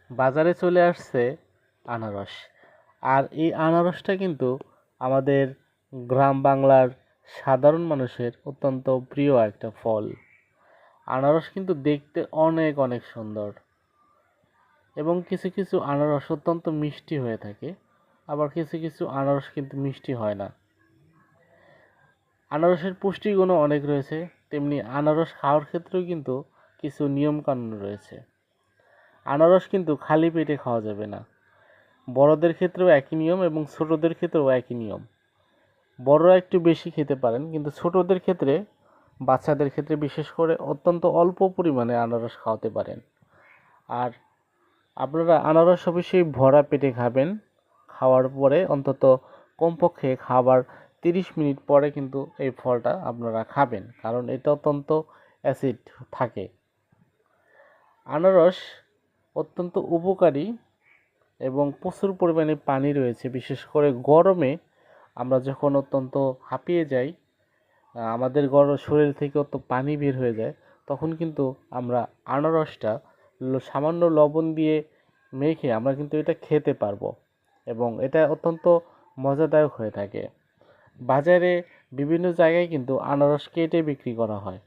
বাজারে চলে আসছে আনারস। আর এই আনারসটা কিন্তু আমাদের গ্রাম বাংলার সাধারণ মানুষের অত্যন্ত প্রিয় একটা ফল। আনারস কিন্তু দেখতে অনেক অনেক সুন্দর এবং কিছু কিছু আনারস অত্যন্ত মিষ্টি হয়ে থাকে, আবার কিছু কিছু আনারস কিন্তু মিষ্টি হয় না। আনারসের পুষ্টিগুণও অনেক রয়েছে, তেমনি আনারস খাওয়ার ক্ষেত্রেও কিন্তু কিছু নিয়মকানুন রয়েছে। আনারস কিন্তু খালি পেটে খাওয়া যাবে না। বড়দের ক্ষেত্রেও একই নিয়ম এবং ছোটদের ক্ষেত্রেও একই নিয়ম। বড়রা একটু বেশি খেতে পারেন, কিন্তু ছোটদের ক্ষেত্রে, বাচ্চাদের ক্ষেত্রে বিশেষ করে অত্যন্ত অল্প পরিমাণে আনারস খাওয়াতে পারেন। আর আপনারা আনারস অবশ্যই ভরা পেটে খাবেন। খাওয়ার পরে অন্তত কমপক্ষে খাবার 30 মিনিট পরে কিন্তু এই ফলটা আপনারা খাবেন, কারণ এটা অত্যন্ত অ্যাসিড থাকে। আনারস অত্যন্ত উপকারী এবং প্রচুর পরিমাণে পানি রয়েছে। বিশেষ করে গরমে আমরা যখন অত্যন্ত হাঁপিয়ে যাই, আমাদের শরীর থেকে অত পানি বের হয়ে যায়, তখন কিন্তু আমরা আনারসটা সামান্য লবণ দিয়ে মেখে আমরা কিন্তু এটা খেতে পারবো এবং এটা অত্যন্ত মজাদায়ক হয়ে থাকে। বাজারে বিভিন্ন জায়গায় কিন্তু আনারস কেটে বিক্রি করা হয়।